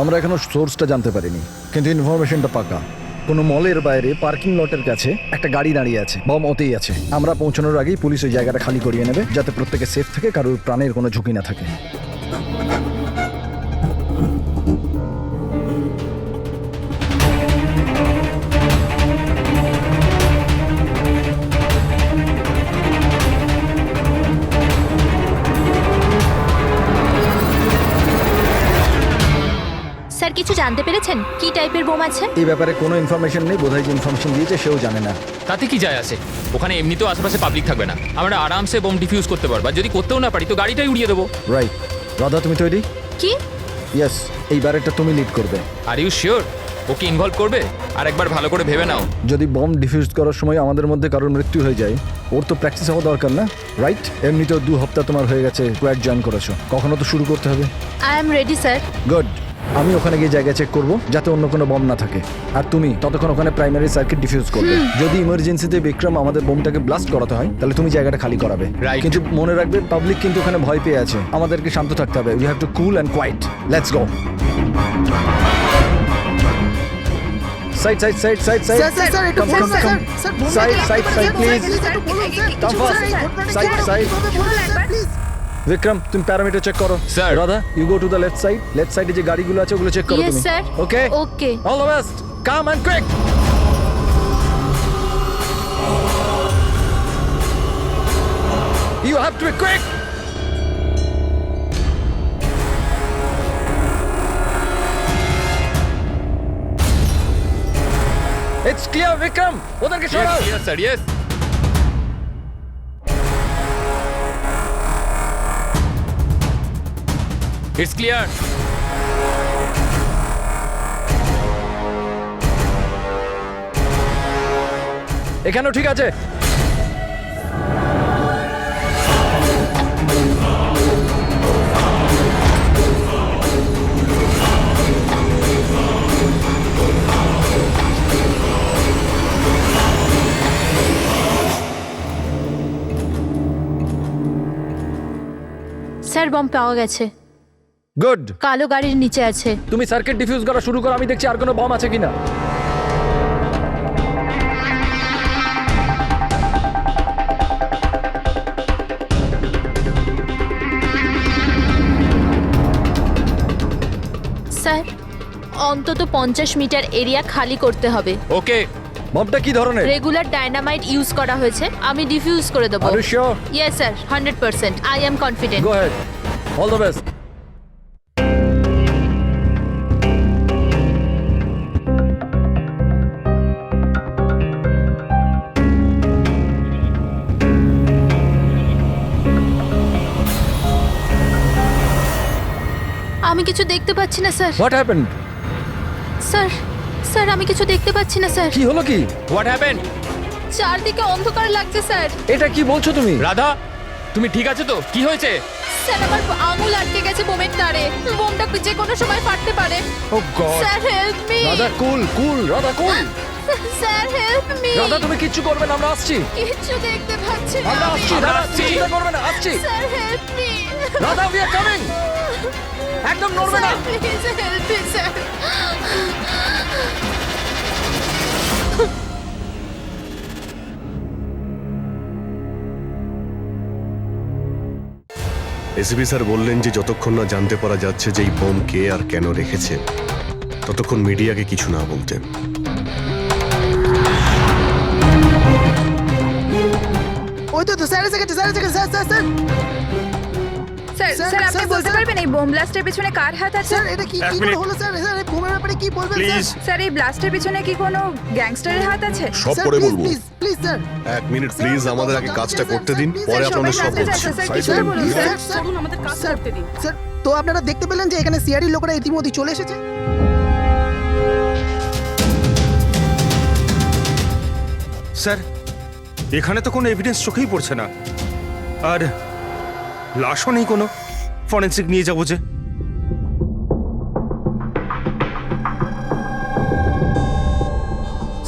আমরা এখনো সোর্সটা জানতে পারিনি, কিন্তু ইনফরমেশনটা পাকা। কোনো মলের বাইরে পার্কিং লটের কাছে একটা গাড়ি দাঁড়িয়ে আছে, বম ওতেই আছে। আমরা পৌঁছানোর আগেই পুলিশ ওই জায়গাটা খালি করিয়ে নেবে, যাতে প্রত্যেকে সেফ থাকে, কারোর প্রাণের কোনো ঝুঁকি না থাকে। স্যার কিছু জানতে পেরেছেন কি টাইপের বোম আছে? এই ব্যাপারে কোনো ইনফরমেশন নেই, বোধহয় যে ইনফরমেশন দিয়েছে সেও জানে না। তাতে কি যায় আসে? ওখানে এমনিতেও আশেপাশে পাবলিক থাকবে না, আমরা আরামসে বোম ডিফিউজ করতে পারবো। আর যদি করতেও না পারি তো গাড়িটাই উড়িয়ে দেবো। রাইট। রাধা, তুমি তৈরি? কি? ইয়েস, এইবার এটা তুমি লিড করবে। Are you sure okay involve করবে? আর একবার ভালো করে ভেবে নাও। যদি বম ডিফিউজ করার সময় আমাদের মধ্যে কারোর মৃত্যু হয়ে যায়, ওর তো প্র্যাকটিস হওয়া দরকার না, রাইট? এমনিতেও 2 সপ্তাহ তোমার হয়ে গেছে স্কোয়াড জয়েন করেছো, কখনো তো শুরু করতে হবে। I am ready sir. Good. আমি ওখানে গিয়ে জায়গা চেক করব যাতে অন্য কোনো বম না থাকে, আর তুমি ততক্ষণ ওখানে প্রাইমারি সার্কিট ডিফিউজ করবে। যদি ইমার্জেন্সিতে বিক্রম আমাদের বোমটাকে ব্লাস্ট করাতে হয়, তাহলে তুমি জায়গাটা খালি করাবে। Right. কিন্তু মনে রাখবে, পাবলিক কিন্তু ওখানে ভয় পেয়ে আছে, আমাদেরকে শান্ত থাকতে হবে। We have to cool and quiet. Let's go. Side side side side side sir একটু Come, বলুন come, sir, come. Sir Side, side, side, please. একটু বলুন স্যার। Come fast. Side, side. Please. Vikram, তুমি প্যারামিটার চেক করো। Sir. Radha, you go to the left side. Left সাইডে যে গাড়িগুলো আছে ওগুলো চেক করো Yes, তুমি। sir. Okay Okay. All the best. Come and quick. You have to be quick. It's clear, Vikram. ওদেরকে সরাও। Yes, sir, yes. It's clear. এখানেও ঠিক আছে। স্যার বম পাওয়া গেছে, গুড। কালো গাড়ির নিচে আছে। তুমি সার্কিট ডিফিউজ করা শুরু করো, আমি দেখছি আর কোনো বম আছে কিনা। স্যার অন্তত 50 মিটার এরিয়া খালি করতে হবে। Okay. বমটা কি ধরনের? রেগুলার ডায়নামাইট ইউজ করা হয়েছে, আমি ডিফিউজ করে দেবো। Are you sure? Yes sir, 100%। I am confident. Go ahead. All the best. আমি কিছু দেখতে পাচ্ছি না sir. What happened? Sir sir আমি কিছু দেখতে পাচ্ছি না স্যার। কি হলো কি? What happened? চারদিকে অন্ধকার লাগছে স্যার। এটা কি বলছো তুমি? রাধা, তুমি ঠিক আছো তো? কি হয়েছে? স্যার আমার আঙুল আটকে গেছে বোমের তারে, বোমটা যে কোনো সময় ফাটতে পারে। Oh God. Sir help me. Radha cool cool, Radha cool. Sir help me. Radha তুমি কিচ্ছু করবে না, আমরা আসছি। কিচ্ছু দেখতে পাচ্ছি না আমরা আমি। আসছি, রাধা তুমি চিন্তা করবে না, আসছি। Sir help me. Radha we are coming. একদম নড়বে না। Please help me sir. ACP sir বললেন যে যতক্ষণ না জানতে পারা যাচ্ছে যে এই বোম কে আর কেন রেখেছে, ততক্ষণ মিডিয়াকে কিছু না বলতে। ওই তো স্যার এসে গেছে, স্যার এসে গেছে, sir sir sir sir sir, sir আপনি স্যার, বলতে স্যার। পারবেন এই বোম ব্লাস্টের পেছনে কার হাত আছে? স্যার এটা কি কি করে হলো স্যার? স্যার এই বোমের ব্যাপারে কি বলবেন স্যার? স্যার এই ব্লাস্টের পেছনে কি কোনো গ্যাংস্টারের হাত আছে? সব স্যার, পরে প্লিজ, বলবো। Please please sir. এক মিনিট প্লিজ, আমাদের আগে কাজটা করতে দিন, পরে স্যার, আপনাদের সবাই সব কাজে বলছি। যাচ্ছে, স্যার, Side কিছু করুন, বলুন, please। স্যার। চলুন আমাদের কাজ করতে দিন। স্যার তো আপনারা দেখতে পেলেন যে এখানে সিআরডি লোকেরা ইতিমধ্যে চলে এসেছে। স্যার এখানে তো কোনো এভিডেন্স চোখেই পড়ছে না, আর লাশও নেই কোনো। ফরেন্সিক নিয়ে যাবো যে।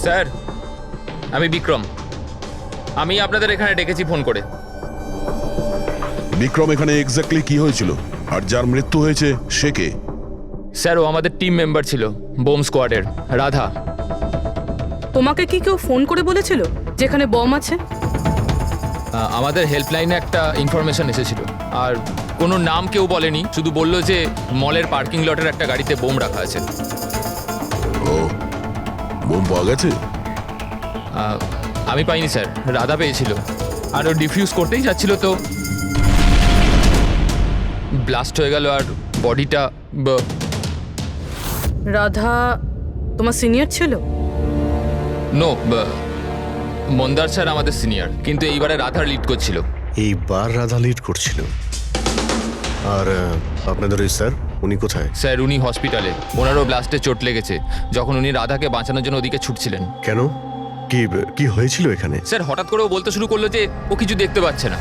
স্যার, আমি বিক্রম। আমি আপনাদের এখানে ডেকেছি ফোন করে। বিক্রম, এখানে এক্স্যাক্টলি কি হয়েছিল আর যার মৃত্যু হয়েছে সে কে? স্যার ও আমাদের টিম মেম্বার ছিল বোম স্কোয়াডের, রাধা। তোমাকে কি কেউ ফোন করে বলেছিল যেখানে বম আছে? আমাদের হেল্পলাইনে একটা ইনফরমেশন এসেছিল, আর কোনো নাম কেউ বলেনি, শুধু বললো যে মলের পার্কিং লটের একটা গাড়িতে বোম রাখা আছে। ও, বোম পাওয়া গেছে? আমি পাইনি স্যার, রাধা পেয়েছিল, আর ও ডিফিউজ করতেই যাচ্ছিল তো ব্লাস্ট হয়ে গেল, আর বডিটা রাধা তোমার সিনিয়র ছিল? নো, মন্দার স্যার আমাদের সিনিয়র, কিন্তু এইবারে রাধার লিড করছিল। এইবার রাধা লিড করছিল। আর আপনাদের ওই স্যার, উনি কোথায়? স্যার উনি হসপিটালে, ওনারও ব্লাস্টে চোট লেগেছে, যখন উনি রাধাকে বাঁচানোর জন্য ওদিকে ছুটছিলেন। কেন? কি কি হয়েছিল এখানে? স্যার হঠাৎ করে ও বলতে শুরু করলো যে ও কিছু দেখতে পাচ্ছে না।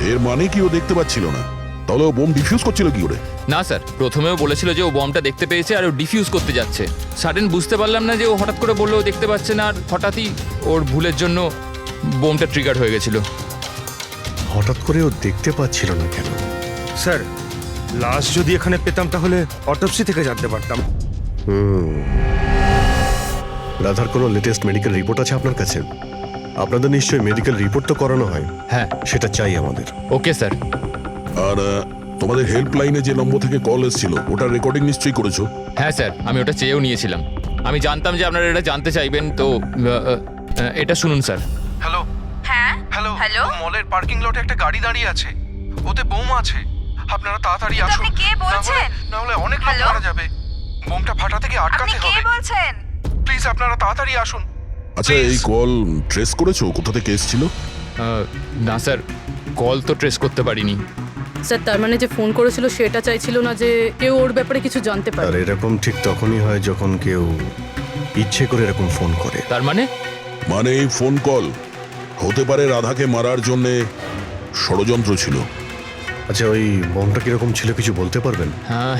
এর মানে কি ও দেখতে পাচ্ছিল না? তাহলে ও বোম ডিফিউজ করছিল কি করে? না স্যার, প্রথমেও বলেছিল যে ও বমটা দেখতে পেয়েছে আর ও ডিফিউজ করতে যাচ্ছে। সাডেন বুঝতে পারলাম না যে ও হঠাৎ করে বললো ও দেখতে পাচ্ছে না, আর হঠাৎই ওর ভুলের জন্য বোমটা ট্রিগার হয়ে গেছিল। হঠাৎ করে ও দেখতে পাচ্ছিল না কেন? স্যার, লাশ যদি এখানে পেতাম তাহলে অটোপসি থেকে জানতে পারতাম। রাধার কোনো লেটেস্ট মেডিকেল রিপোর্ট আছে আপনার কাছে? আপনাদের নিশ্চয়ই মেডিকেল রিপোর্ট তো করানো হয়। হ্যাঁ। সেটা চাই আমাদের। Okay sir. আর তোমাদের হেল্পলাইনে যে নম্বর থেকে কল এসেছিল ওটার রেকর্ডিং নিশ্চয়ই করেছো? হ্যাঁ স্যার, আমি ওটা চেয়েও নিয়েছিলাম। আমি জানতাম যে আপনারা এটা জানতে চাইবেন, তো এটা শুনুন স্যার। হ্যালো। হ্যাঁ হ্যালো। হ্যালো। মলের পার্কিং লটে একটা গাড়ি দাঁড়িয়ে আছে, ওতে বোম আছে। আপনারা তাড়াতাড়ি কিন্তু আসুন। আপনি কে বলছেন? না হলে অনেক লোক হ্যালো? মারা যাবে। বোমটা ফাটা থেকে আপনি আটকাতে কে হবে। বলছেন? প্লিজ আপনারা তাড়াতাড়ি আসুন। আচ্ছা, এই কল ট্রেস করেছো কোথা থেকে এসেছিল? না স্যার, কল তো ট্রেস করতে পারিনি। স্যার তার মানে যে ফোন করেছিল সেটা চাইছিল না যে কেউ ওর ব্যাপারে কিছু জানতে আর পারে। এরকম ঠিক তখনই হয় যখন কেউ ইচ্ছে করে এরকম ফোন করে। তার মানে মানে এই ফোন কল হতে পারে রাধাকে মারার জন্য ষড়যন্ত্র ছিল। আচ্ছা, ওই বোমটা কিরকম ছিল কিছু বলতে পারবেন?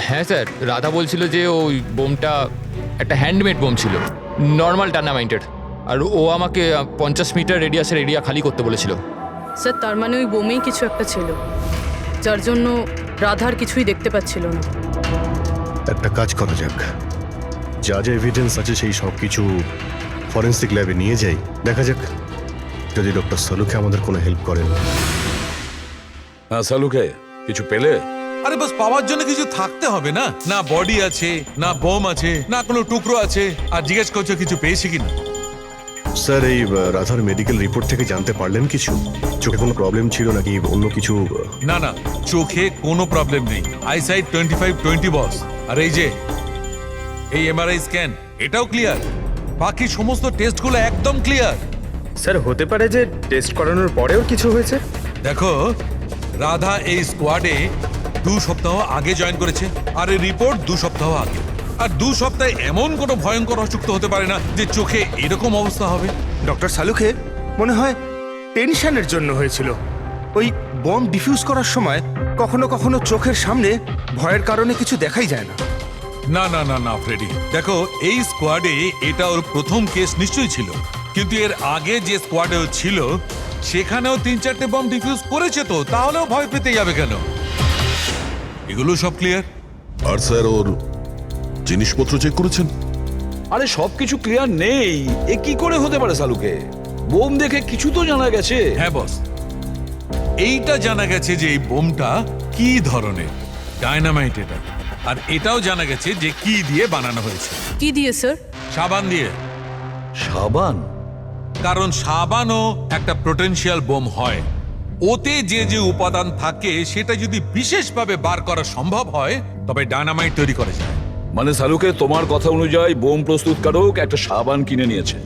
হ্যাঁ স্যার, রাধা বলছিল যে ওই বোমটা একটা হ্যান্ডমেড বোম ছিল, নর্মাল ডায়নামাইটেড, আর ও আমাকে 50 মিটার রেডিয়াসের এরিয়া খালি করতে বলেছিল। স্যার তার মানে ওই বোমেই কিছু একটা ছিল, যার জন্য রাধার কিছুই দেখতে পাচ্ছিল না। একটা কাজ করা যাক, যা যা এভিডেন্স আছে সেই সব কিছু ফরেন্সিক ল্যাবে নিয়ে যাই, দেখা যাক যদি ডক্টর সালুকে আমাদের কোনো হেল্প করেন। হ্যাঁ সালুকে, কিছু পেলে? আরে বাস পাওয়ার জন্য কিছু থাকতে হবে না? না বডি আছে, না বোম আছে, না কোনো টুকরো আছে, আর জিজ্ঞেস করছো কিছু পেয়েছি কিনা। স্যার, এই রাধার মেডিকেল রিপোর্ট থেকে জানতে পারলেন কিছু? চোখে কোনো প্রবলেম ছিল নাকি অন্য কিছু? না না, চোখে কোনো প্রবলেম নেই। আইসাইট 25/20 বস। আর এই যে এই এমআরআই স্ক্যান, এটাও ক্লিয়ার। বাকি সমস্ত টেস্টগুলো একদম ক্লিয়ার। স্যার, হতে পারে যে টেস্ট করানোর পরেও কিছু হয়েছে। দেখো, রাধা এই স্কোয়াডে 2 সপ্তাহ আগে জয়েন করেছে, আর এই রিপোর্ট 2 সপ্তাহ আগে। আর 2 সপ্তাহে এমন কোনো ভয়ঙ্কর অসুখ তো হতে পারে না যে চোখে এরকম অবস্থা হবে। ডক্টর সালুকে মনে হয় টেনশনের জন্য হয়েছিল। ওই বম ডিফিউজ করার সময় কখনো কখনো চোখের সামনে ভয়ের কারণে কিছু দেখাই যায় না। না না না না ফ্রেডি, দেখো এই স্কোয়াডে এটা ওর প্রথম কেস নিশ্চয়ই ছিল, কিন্তু এর আগে যে স্কোয়াডে ও ছিল সেখানেও 3-4টে বম ডিফিউজ করেছে, তো তাহলেও ভয় পেতে যাবে কেন? এগুলো সব ক্লিয়ার। আর স্যার ওর জিনিসপত্র চেক করেছেন? আরে সবকিছু ক্লিয়ার নেই, এ কি করে হতে পারে সালুকে? বোম দেখে কিছু তো জানা গেছে। হ্যাঁ বস, এইটা জানা গেছে যে এই বোমটা কি ধরনের, ডায়নামাইট এটা। আর এটাও জানা গেছে যে কি দিয়ে বানানো হয়েছে। কি দিয়ে স্যার? সাবান দিয়ে। সাবান? কারণ সাবানও একটা পোটেনশিয়াল বোম হয়। ওতে যে যে উপাদান থাকে সেটা যদি বিশেষভাবে বার করা সম্ভব হয় তবে ডায়নামাইট তৈরি করা যায়। মানে সালুকে, তোমার কথা অনুযায়ী বোম প্রস্তুতকারক একটা সাবান কিনে নিয়েছে,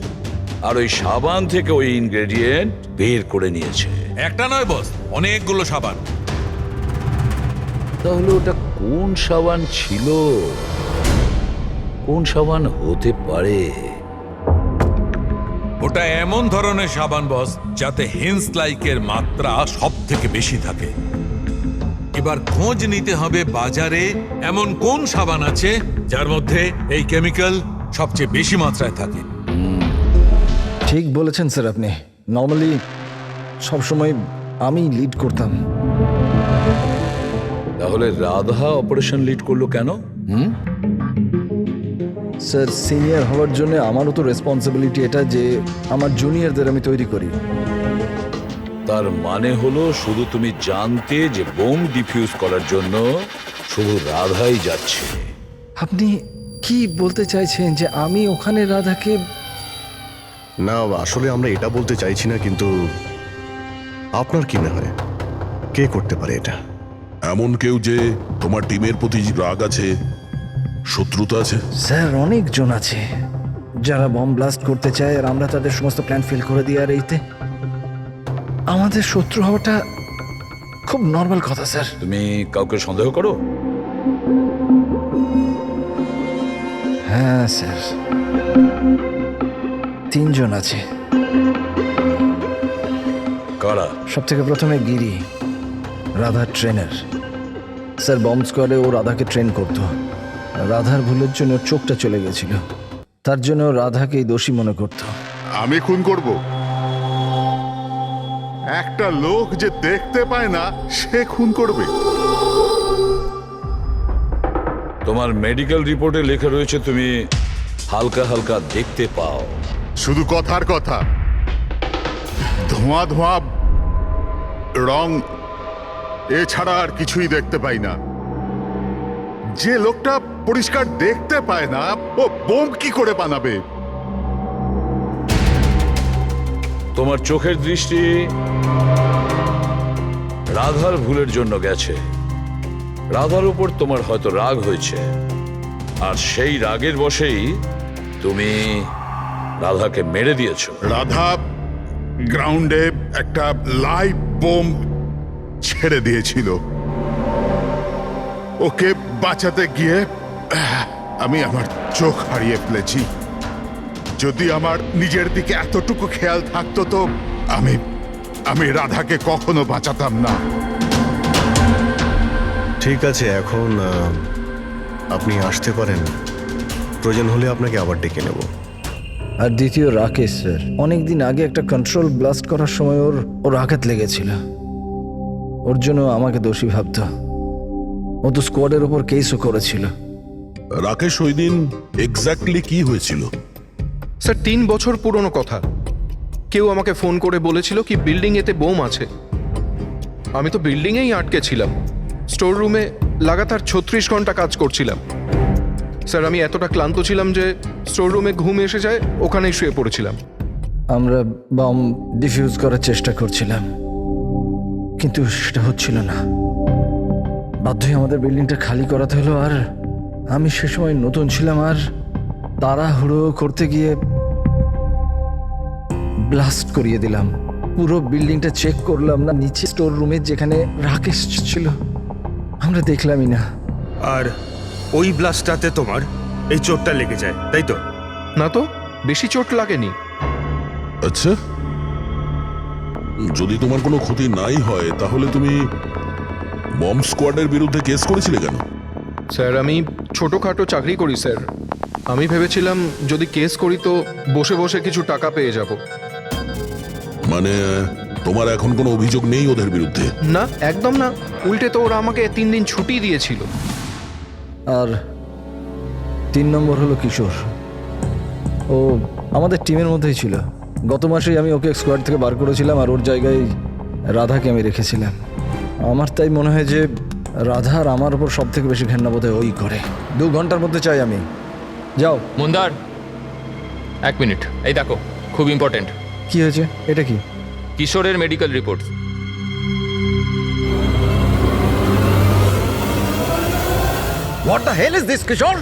আর ওই সাবান থেকে ওই ইনগ্রেডিয়েন্ট বের করে নিয়েছে। একটা নয় বস, অনেকগুলো সাবান। তাহলে ওটা কোন সাবান ছিল? কোন সাবান হতে পারে? ওটা এমন ধরনের সাবান বস যাতে হেন্স লাইকের মাত্রা সব থেকে বেশি থাকে। এবার খোঁজ নিতে হবে বাজারে এমন কোন সাবান আছে যার মধ্যে এই কেমিক্যাল সবচেয়ে বেশি মাত্রায় থাকে। ঠিক বলেছেন স্যার আপনি। নর্মালি সবসময় আমি লিড করতাম। তাহলে তাহলে রাধা অপারেশন লিড করলো কেন? স্যার সিনিয়র হওয়ার জন্য আমারও তো রেসপন্সিবিলিটি এটা যে আমার জুনিয়রদের আমি তৈরি করি। তার মানে হলো শুধু তুমি জানতে যে বোম ডিফিউজ করার জন্য শুধু রাধাই যাচ্ছে। আপনি কি বলতে চাইছেন যে আমি ওখানে রাধাকে? না, আসলে আমরা এটা বলতে চাইছি না, কিন্তু আপনার কি মনে হয় কে করতে পারে এটা? এমন কেউ যে তোমার টিমের প্রতি রাগ আছে, শত্রুতা আছে? স্যার অনেকজন আছে যারা বম ব্লাস্ট করতে চায়, আর আমরা তাদের সমস্ত প্ল্যান ফেল করে দিই। আর এইতে আমাদের শত্রু হওয়াটা খুব নর্মাল কথা স্যার। তুমি কাউকে সন্দেহ করো? হ্যাঁ স্যার, 3 জন আছে। কারা? সব থেকে প্রথমে গিরি, রাধার ট্রেনার। স্যার বম্ব স্কোয়াডে ও রাধাকে ট্রেন করতো। রাধার ভুলের জন্য ওর চোখটা চলে গেছিল, তার জন্য ও রাধাকেই দোষী মনে করতো। আমি খুন করব? একটা লোক যে দেখতে পায় না সে খুন করবে? তোমার মেডিকেল রিপোর্টে লেখা রয়েছে তুমি হালকা হালকা দেখতে পাও। শুধু কথার কথা, ধোঁয়া ধোঁয়া রং এছাড়া আর কিছুই দেখতে পাই না। যে লোকটা পরিষ্কার দেখতে পায় না ও বোম কি করে বানাবে? তোমার চোখের দৃষ্টি রাধার ভুলের জন্য গেছে। রাধার উপর তোমার হয়তো রাগ হয়েছে, আর সেই রাগের বশেই তুমি রাধাকে মেরে দিয়েছো। রাধা গ্রাউন্ডে একটা লাইভ বোম ছেড়ে দিয়েছিল। ওকে বাঁচাতে গিয়ে আমি আমার চোখ হারিয়ে ফেলেছি। যদি আমার নিজের দিকে এতটুকু খেয়াল থাকতো তো আমি রাধাকে কখনো বাঁচাতাম না। ঠিক আছে, এখন আপনি আসতে পারেন। প্রয়োজন হলে আপনাকে আবার ডেকে নেব। আর দ্বিতীয় রাকেশ স্যার, অনেকদিন আগে একটা কন্ট্রোল ব্লাস্ট করার সময় ওর আঘাত লেগেছিল, ওর জন্য আমাকে দোষী ভাবতো। ও তো স্কোয়াডের ওপর কেসও করেছিল। রাকেশ ওই দিন এক্স্যাক্টলি কি হয়েছিল? স্যার 3 বছর পুরনো কথা। কেউ আমাকে ফোন করে বলেছিল কি বিল্ডিং এতে বোম আছে। আমি তো বিল্ডিংয়েই আটকে ছিলাম, স্টোর রুমে লাগাতার 36 ঘন্টা কাজ করছিলাম। স্যার আমি এতটা ক্লান্ত ছিলাম যে স্টোর রুমে ঘুম এসে যায়, ওখানেই শুয়ে পড়েছিলাম। আমরা বম ডিফিউজ করার চেষ্টা করছিলাম, কিন্তু সেটা হচ্ছিল না। বাধ্যই আমাদের বিল্ডিংটা খালি করাতে হলো। আর আমি সে সময় নতুন ছিলাম, আর তাড়াহুড়ো করতে গিয়ে ব্লাস্ট করিয়ে দিলাম। পুরো বিল্ডিংটা চেক করলাম না, নিচে স্টোর রুমে যেখানে রাকেশ ছিল আমরা দেখলামই না। আর ওই ব্লাস্টটাতে তোমার এই চোটটা লেগে যায়, তাই তো? না তো, বেশি চোট লাগেনি। আচ্ছা, যদি তোমার কোনো ক্ষতি নাই হয় তাহলে তুমি বম স্কোয়াডের বিরুদ্ধে কেস করেছিলে কেন? স্যার আমি ছোটোখাটো চাকরি করি স্যার। আমি ভেবেছিলাম যদি কেস করি তো বসে বসে কিছু টাকা পেয়ে যাব। মানে তোমার এখন কোনো অভিযোগ নেই ওদের বিরুদ্ধে? না, একদম না। উল্টে তো ওরা আমাকে 3 দিন ছুটি দিয়েছিল। আর 3 নম্বর হলো কিশোর, ও আমাদের টিমের মধ্যেই ছিল। গত মাসেই আমি ওকে স্কোয়াড থেকে বার করেছিলাম, আর ওর জায়গায় রাধাকে আমি রেখেছিলাম। আমার তাই মনে হয় যে রাধা আর আমার ওপর সব থেকে বেশি ঘেন্না বোধ হয় ওই করে। 2 ঘন্টার মধ্যে চাই আমি। যাও। মন্দার, 1 মিনিট, এই দেখো, খুব ইম্পর্টেন্ট। কি হয়েছে? এটা কি? কিশোরের medical report. What the hell is this Kishore?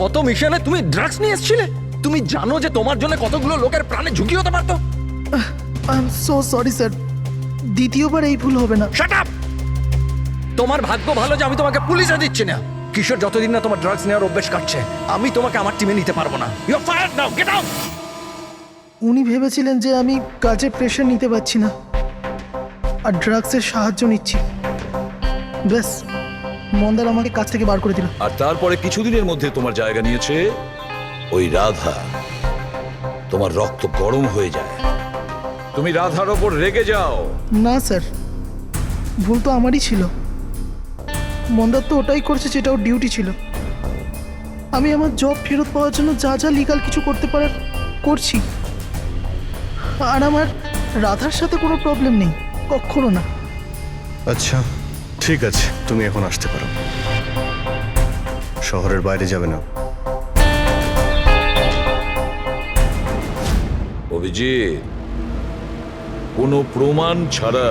গত মিশনে তুমি ড্রাগস নিয়ে এসেছিলে। তুমি জানো যে তোমার জন্য কতগুলো লোকের প্রাণে ঝুঁকি হতে পারতো। I am so sorry sir, দ্বিতীয়বার এই ভুল হবে না। Shut up! তোমার ভাগ্য ভালো যে আমি তোমাকে পুলিশে দিচ্ছি না। কিশোর যতদিন না তোমার ড্রাগস নেওয়ার অভ্যেস কাটছে, আমি তোমাকে আমার টিমে নিতে পারবো না। You are fired now, get out! উনি ভেবেছিলেন যে আমি কাজে প্রেশার নিতে পারছি না আর ড্রাগসের সাহায্য নিচ্ছি। ব্যাস, মন্দার আমাকে কাজ থেকে বার করে দিল। আর তারপরে কিছুদিনের মধ্যে তোমার জায়গা নিয়েছে ওই রাধা। তোমার রক্ত গরম হয়ে যায়, তুমি রাধার ওপর রেগে যাও। না স্যার, ভুল তো আমারই ছিল। মন্দার তো ওটাই করছে যেটা ওর ডিউটি ছিল। আমি আমার জব ফেরত পাওয়ার জন্য যা যা লিগাল কিছু করতে পারার করছি। আর আমার রাধার সাথে কোনো প্রবলেম নেই, কখনো না। আচ্ছা ঠিক আছে, তুমি এখন আসতে পারো। শহরের বাইরে যাবে না। অভিজিৎ, কোনো প্রমাণ ছাড়া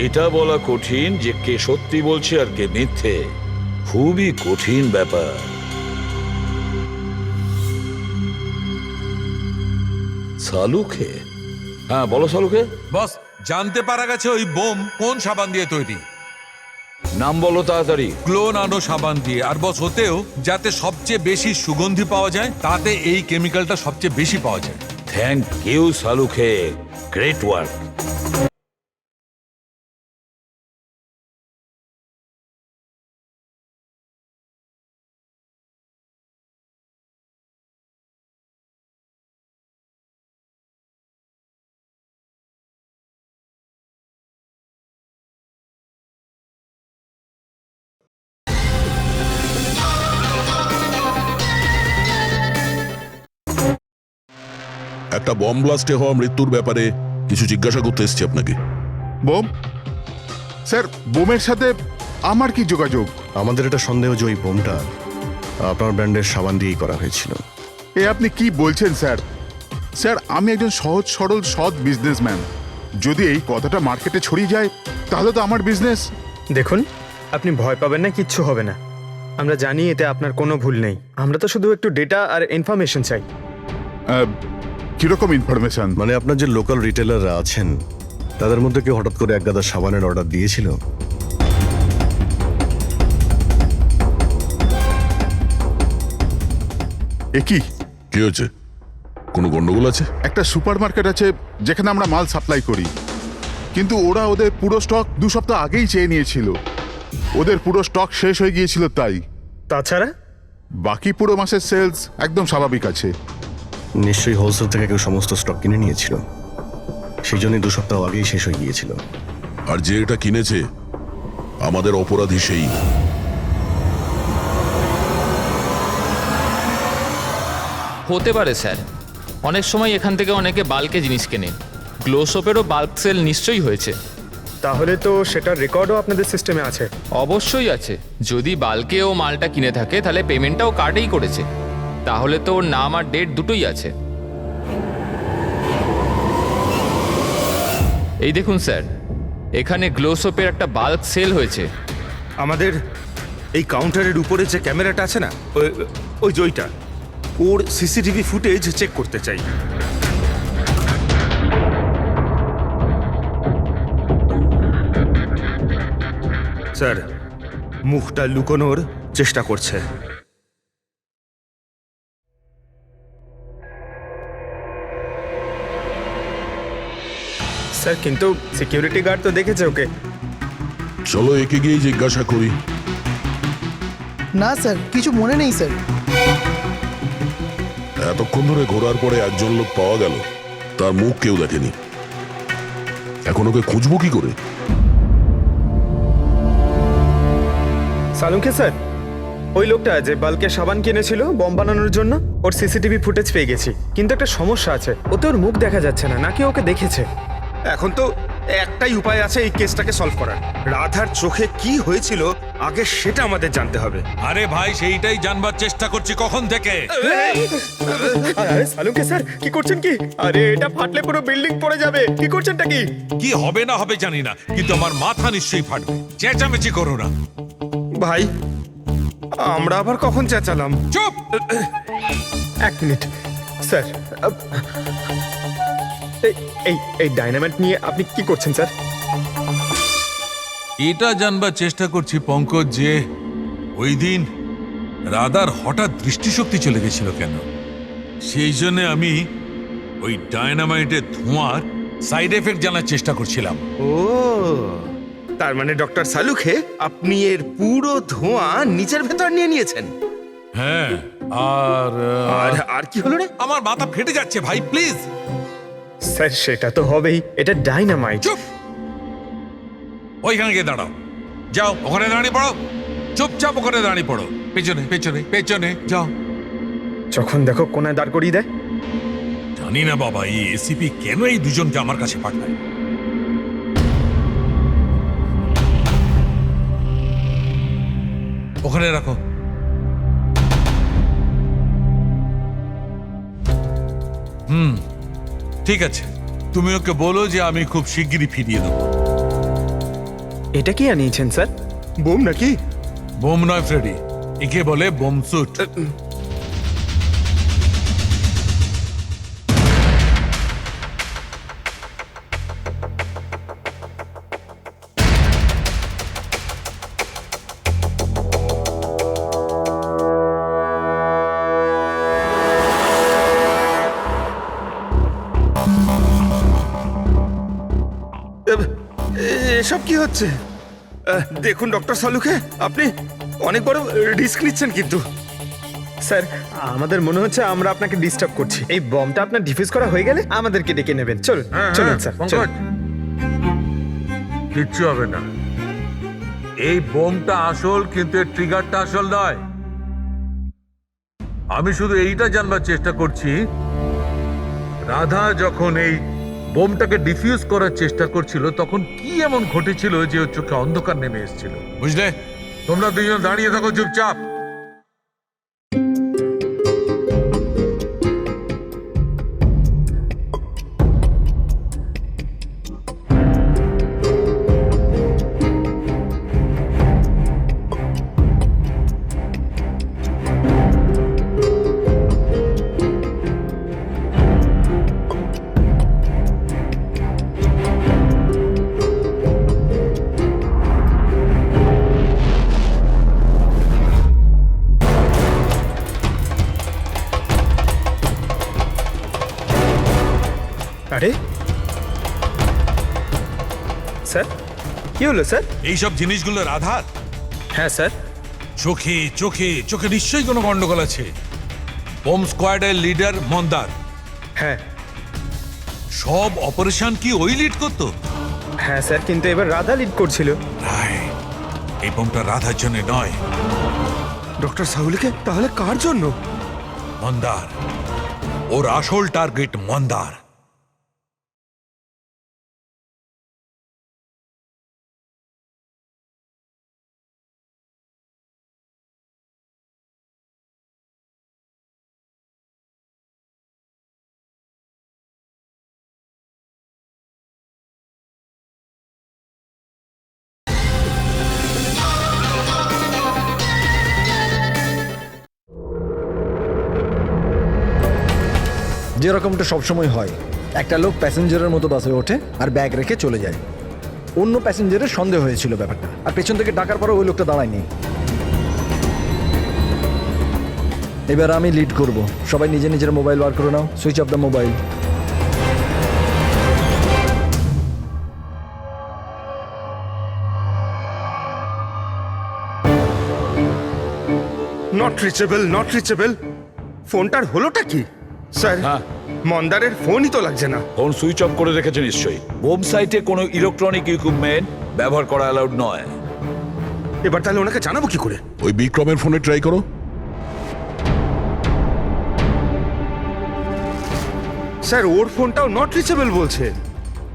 এটা বলা কঠিন যে কে সত্যি বলছে আর কে মিথ্যে। খুবই কঠিন ব্যাপার। সালুকে? হ্যাঁ বলো সালুকে। বস, জানতে পারা গেছে ওই বোম কোন সাবান দিয়ে তৈরি। নাম বলো তাড়াতাড়ি। ক্লোনানো সাবান দিয়ে। আর বস, হতেও যাতে সবচেয়ে বেশি সুগন্ধি পাওয়া যায়, তাতে এই কেমিক্যালটা সবচেয়ে বেশি পাওয়া যায়। থ্যাংক ইউ সালুকে, গ্রেট ওয়ার্ক। একটা বম ব্লাস্টে হওয়া মৃত্যুর ব্যাপারে কিছু জিজ্ঞাসা করতে এসেছি আপনাকে। বোম? স্যার, বোমের সাথে আমার কি যোগাযোগ? আমাদের এটা সন্দেহ যে ওই বোমটা আপনার ব্র্যান্ডের সাবান দিয়েই করা হয়েছিল। এ আপনি কি বলছেন স্যার? স্যার, আমি একজন সহজ সরল সৎ বিজনেসম্যান। যদি এই কথাটা মার্কেটে ছড়িয়ে যায় তাহলে তো আমার বিজনেস। দেখুন, আপনি ভয় পাবেন না, কিচ্ছু হবে না। আমরা জানি এতে আপনার কোনো ভুল নেই। আমরা তো শুধু একটু ডেটা আর ইনফরমেশন চাই। কিরকম ইনফরমেশন? মানে আপনার যে লোকাল রিটেলাররা আছেন তাদের মধ্যে কেউ হঠাৎ করে এক গাদা সাবানের অর্ডার দিয়েছিল? এ কি কি হয়েছে? কোনো গন্ডগোল আছে? একটা সুপার মার্কেট আছে যেখানে আমরা মাল সাপ্লাই করি, কিন্তু ওরা ওদের পুরো স্টক 2 সপ্তাহ আগেই চেয়ে নিয়েছিল। ওদের পুরো স্টক শেষ হয়ে গিয়েছিল তাই। তাছাড়া বাকি পুরো মাসের সেলস একদম স্বাভাবিক আছে। নিশ্চয়ই হোলসেল থেকে কেউ সমস্ত স্টক কিনে নিয়েছিল, সেই জন্যই 2 সপ্তাহ আগেই শেষ হয়ে গিয়েছিল। আর যে এটা কিনেছে আমাদের অপরাধী সেই। হতে পারে স্যার, অনেক সময় এখান থেকে অনেকে বাল্কে জিনিস কেনে। গ্লো সোপেরও বাল্ক সেল নিশ্চয়ই হয়েছে। তাহলে তো সেটার রেকর্ডও আপনাদের সিস্টেমে আছে। অবশ্যই আছে। যদি বাল্কে ও মালটা কিনে থাকে তাহলে পেমেন্টটাও কার্ডেই করেছে, তাহলে তো ওর নাম আর ডেট দুটোই আছে। এই দেখুন স্যার, এখানে গ্লো সোপের একটা বাল্ক সেল হয়েছে। আমাদের এই কাউন্টারের উপরে যে ক্যামেরাটা আছে না, ওই জয়টা, ওর সিসিটিভি ফুটেজ চেক করতে চাই। স্যার, মুখটা লুকোনোর চেষ্টা করছে। স্যার, কিন্তু সিকিউরিটি গার্ড তো দেখেছে ওকে। চলো একে গিয়ে জিজ্ঞাসা করি। না স্যার, কিছু মনে নেই স্যার। এতক্ষণ ধরে ঘোরার পরে একজন লোক পাওয়া গেল, তার মুখ কেউ দেখেনি। এখন ওকে খুঁজবো কি করে? সালুকে স্যার, ওই লোকটা যে বাল্কে সাবান কিনেছিল বম বানানোর জন্য, ওর সিসিটিভি ফুটেজ পেয়ে গেছি। কিন্তু একটা সমস্যা আছে, ওতে ওর মুখ দেখা যাচ্ছে না, নাকি ওকে দেখেছে। এখন তো একটাই উপায় আছে এই কেসটাকে সলভ করার। রাধার চোখে কি হয়েছিল আগে সেটা আমাদের জানতে হবে। আরে ভাই, সেইটাই জানবার চেষ্টা করছি কখন থেকে। আরে সালুকে স্যার, কি করছেন কি? আরে এটা ফাটলে পুরো বিল্ডিং পড়ে যাবে। কি করছেনটা কি? কি হবে না হবে জানি না, কিন্তু আমার মাথা নিশ্চয়ই ফাটবে। চেঁচামেচি করো না ভাই, আমরা আবার কখন চেঁচালাম? চুপ! 1 মিনিট স্যার। এই ডাইনামাইট নিয়ে আপনি কি করছেন স্যার? এটা জানবার চেষ্টা করছি পঙ্কজ, যে ওই দিন রাধার হঠাৎ দৃষ্টিশক্তি চলে গেছিল কেন। সেই জন্য আমি ওই ডায়নামাইটের ধোঁয়ার সাইড এফেক্ট জানার চেষ্টা করছিলাম। ও, তার মানে ডক্টর সালুখে আপনি এর পুরো ধোঁয়া নিজের ভেতর নিয়ে নিয়েছেন? হ্যাঁ। আর আর কি হলো রে? আমার মাথা ফেটে যাচ্ছে ভাই, প্লিজ। স্যার, সেটা তো হবেই, এটা ডাইনামাইট। চুপ! ওইখানে গিয়ে দাঁড়াও। যাও ওখানে দাঁড়িয়ে পড়ো, চুপচাপ ওখানে দাঁড়িয়ে পড়ো, পেছনে পেছনে পেছনে যাও। যখন দেখো কোনায় দাঁড় করিয়ে দেয়। জানি না বাবা, এই এসিপি কেন এই দুজনকে আমার কাছে পাঠায়। ওখানে রাখো। ঠিক আছে, তুমি ওকে বলো যে আমি খুব শিগগিরই ফিরিয়ে দেবো। এটা কি আনিয়েছেন স্যার? বোম নাকি? বোম নয় ফ্রেডি, একে বলে বোম স্যুট। এসব কি হচ্ছে? দেখুন ডক্টর সালুকে, আপনি অনেক বড় রিস্ক নিচ্ছেন কিন্তু। স্যার, আমাদের মনে হচ্ছে আমরা আপনাকে ডিস্টার্ব করছি। এই বমটা আপনার ডিফিউজ করা হয়ে গেলে আমাদেরকে ডেকে নেবেন। চলুন চলুন স্যার, চলুন। কিচ্ছু হবে না। এই বোমটা আসল, কিন্তু এর ট্রিগারটা আসল নয়। আমি শুধু এইটা জানবার চেষ্টা করছি, রাধা যখন এই বোমটাকে ডিফিউজ করার চেষ্টা করছিল তখন কি এমন ঘটেছিল যে ওর চোখে অন্ধকার নেমে এসেছিল। বুঝলে? তোমরা দুজন দাঁড়িয়ে থাকো চুপচাপ। আরে স্যার, কি হলো স্যার? এইসব জিনিসগুলো রাধার? হ্যাঁ স্যার। চোখে চোখে চোখে নিশ্চয়ই কোনো গন্ডগোল আছে। বোম স্কোয়াডের লিডার মন্দার। হ্যাঁ সব অপারেশন কি ওই লিড করতো? হ্যাঁ স্যার, কিন্তু এবার রাধা লিড করছিল। রাইট, এই বোমটা রাধার জন্য নয়। ডক্টর সাহুলকে তাহলে কার জন্য? মন্দার, ওর আসল টার্গেট মন্দার। যেরকমটা সবসময় হয়, একটা লোক প্যাসেঞ্জারের মতো বাসে ওঠে আর ব্যাগ রেখে চলে যায়। অন্য প্যাসেঞ্জারের সন্দেহ হয়েছিল ব্যাপারটা, আর পেছন থেকে ডাকার পরে ওই লোকটা দাঁড়ায়নি। এবার আমি লিড করব। সবাই নিজে নিজের মোবাইল বার করে নাও। Switch off the mobile. Not reachable, not reachable. ফোনটার হলোটা কি স্যার? মন্দারের ফোনই তো লাগছে না। ফোন সুইচ অফ করে রেখেছে নিশ্চয়ই। বোম সাইটে কোনো ইলেকট্রনিক ইকুইপমেন্ট ব্যবহার করা অ্যালাউড নয়। এবার তাহলে ওনাকে জানাবো কি করে? ওই বিক্রমের ফোনে ট্রাই করো। স্যার, ওর ফোনটাও নট রিচেবল বলছে।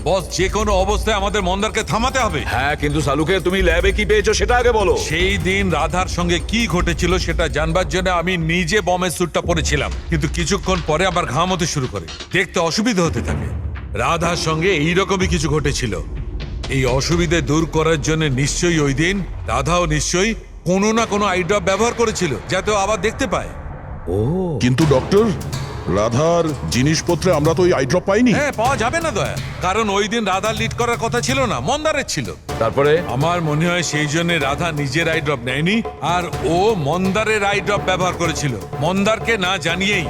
বস, যে কোনো অবস্থায় আমাদের মন্দারকে থামাতে হবে। হ্যাঁ, কিন্তু সালুকে তুমি ল্যাবে কি পেয়েছো সেটা আগে বলো। সেই দিন রাধার সঙ্গে কি ঘটেছিল সেটা জানবার জন্য আমি নিজে বমের স্যুটটা পরেছিলাম, কিন্তু কিছুক্ষণ পরে আবার ঘাম হতে শুরু করে, দেখতে অসুবিধা হতে থাকে। রাধার সঙ্গে এইরকমই কিছু ঘটেছিল। এই অসুবিধে দূর করার জন্য নিশ্চয়ই ওই দিন রাধাও নিশ্চয়ই কোনো না কোনো আই ড্রপ ব্যবহার করেছিল, যাতে ও আবার দেখতে পায়। ও, কিন্তু ডক্টর, রাধার জিনিসপত্রে আমরা তো ওই আই ড্রপ পাইনি। হ্যাঁ, পাওয়া যাবে না দয়া, কারণ ওই দিন রাধার লিড করার কথা ছিল না, মন্দারের ছিল। তারপরে আমার মনে হয় সেই জন্য রাধা নিজের আই ড্রপ নেয়নি, আর ও মন্দারের আই ড্রপ ব্যবহার করেছিল, মন্দারকে না জানিয়েই।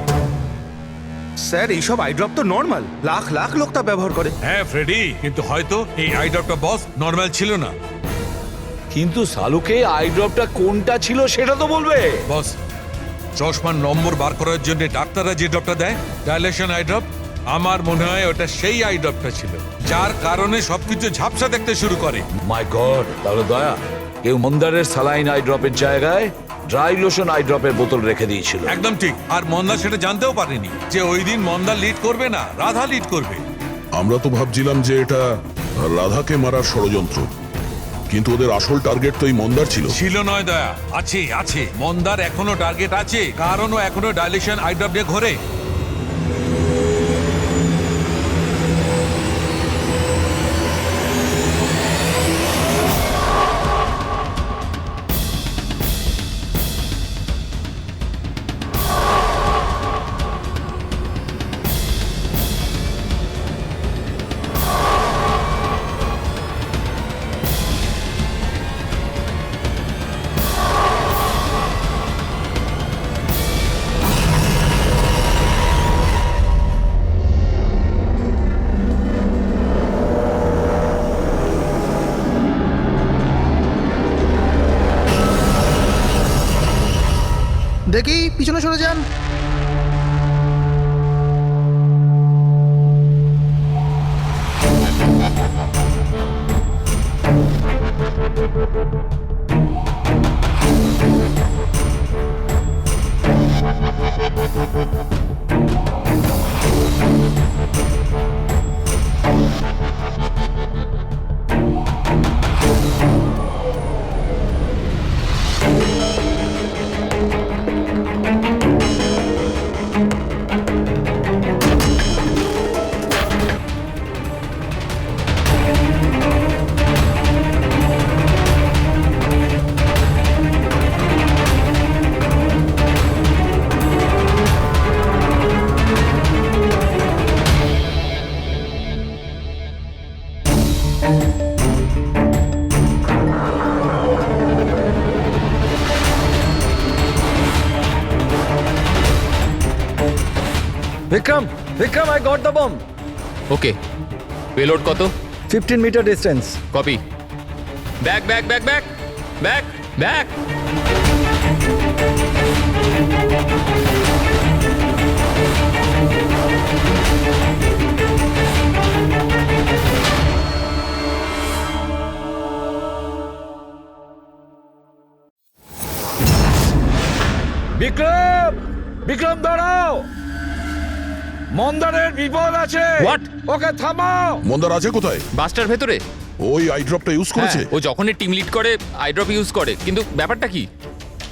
স্যার, এইসব আই ড্রপ তো নর্মাল, লাখ লাখ লোক তা ব্যবহার করে। হ্যাঁ ফ্রেডি, কিন্তু হয়তো এই আই ড্রপটা বস নর্মাল ছিল না। কিন্তু সালুকে আই ড্রপটা কোনটা ছিল সেটা তো বলবে। বস, চশমার নম্বর বার করার জন্য ডাক্তাররা যে ড্রপটা দেয়, ডাইলেশন আই ড্রপ, আমার মনে হয় ওটা সেই আই ড্রপটা ছিল, যার কারণে সবকিছু ঝাপসা দেখতে শুরু করে। মাই গড, তাহলে দয়া কেউ মন্দারের স্যালাইন আই ড্রপের জায়গায় ড্রাই লোশন আই ড্রপের বোতল রেখে দিয়েছিল। একদম ঠিক। আর মন্দার সেটা জানতেও পারেনি যে ওই দিন মন্দার লিড করবে না, রাধা লিড করবে। আমরা তো ভাবছিলাম যে এটা রাধাকে মারার ষড়যন্ত্র, কিন্তু ওদের আসল টার্গেট তো এই মন্দার ছিল। ছিল নয় দয়া, আছে আছে। মন্দার এখনো টার্গেট আছে, কারণ ও এখনো ডাইলেশন আই ড্রপ নিয়ে ঘোরে। দেখি পিছনে সরে যান। Vikram, Vikram, I got the bomb. Okay, payload কত? 15 meter distance. Copy. Back back back back back back. Vikram, Vikram দাঁড়াও, মন্দারের বিপদ আছে। What? ওকে থামাও। মন্দার আছে কোথায়? বাসটার ভেতরে। ওই আই ড্রপটা ইউজ করেছে? হ্যাঁ, ও যখনই টিম লিড করে আই ড্রপ ইউজ করে, কিন্তু ব্যাপারটা কি?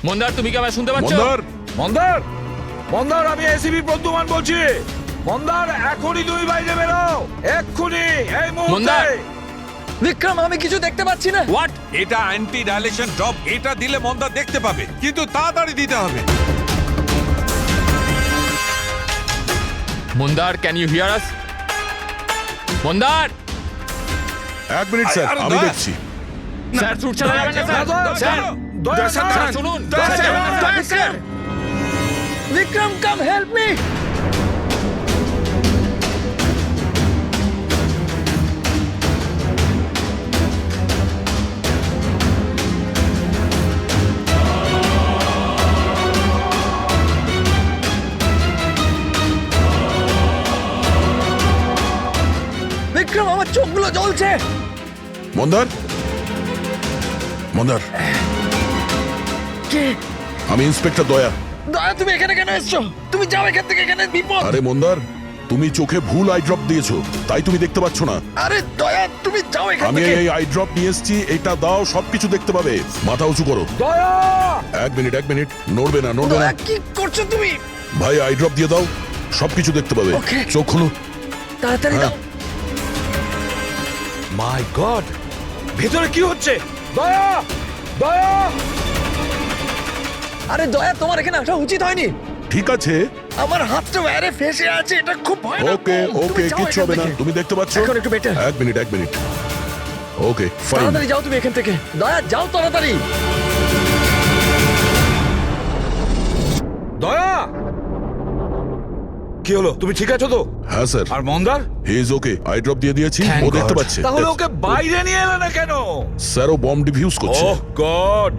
মন্দার, তুমি কি আমায় শুনতে পাচ্ছ? মন্দার, মন্দার, মন্দার, আমি এসিপি প্রদ্যুমান বলছি। মন্দার, এখনই তুমি বাইরে বেরো, এক্ষুনি, এই মুহূর্তে। মন্দার! বিক্রম, আমি কিছু দেখতে পাচ্ছি না। হোয়াট? এটা অ্যান্টি ডাইলেশন ড্রপ, এটা দিলে মন্দার দেখতে পাবে, কিন্তু তাড়াতাড়ি দিতে হবে। মন্দার, ক্যান ইউ হিয়ার আস? মন্দার! 1 মিনিট স্যার, আরে আমি দয়া। দেখছি। স্যার, শুট চালাবেন না স্যার। স্যার, স্যার, শুনুন। Sir, Vikram, come help me. Vikram, আমার চোখগুলো জ্বলছে। মন্দার, মন্দার, কে? আমি ইন্সপেক্টর দয়া। দয়া, তুমি এখানে কেন এসছো? তুমি যাও এখান থেকে, এখানে বিপদ। আরে মন্দার, তুমি চোখে ভুল আই ড্রপ দিয়েছো, তাই তুমি দেখতে পাচ্ছ না। আরে দয়া, তুমি যাও এখান আমি থেকে। এই আই ড্রপ নিয়ে এসেছি, এটা দাও, সবকিছু দেখতে পাবে। মাথা উঁচু করো। দয়া! 1 মিনিট, 1 মিনিট, নড়বে না, নড়বে না। দয়া, কি করছো তুমি? ভাই, আই ড্রপ দিয়ে দাও, সবকিছু দেখতে পাবে। Okay. চোখ খোলো। তাড়াতাড়ি হ্যাঁ। দাও। মাই গড, ভেতরে কি হচ্ছে? দয়া, দয়া! আরে দয়া, তোমার এখানে আসা উচিত হয়নি। ঠিক আছে, আমার হাতটা ওয়ারে ফেসে আছে, এটা খুব ভয়ানক। ওকে ওকে, তুমি যাও কিচ্ছু এখান হবে না, থেকে। তুমি দেখতে পাচ্ছ। এখন একটু better। 1 minute, 1 minute. Okay, fine. তাড়াতাড়ি যাও তুমি এখান থেকে। দয়া, যাও তাড়াতাড়ি। দয়া! কি হলো, তুমি ঠিক আছো তো? হ্যাঁ স্যার, আর মন্দার? He is okay. I drop দিয়ে দিয়েছি, ও দেখতে পাচ্ছে। তাহলে ওকে বাইরে নিয়ে এলে না কেন? স্যার, ও বম্ব ডিফিউজ করছে। ওহ গড!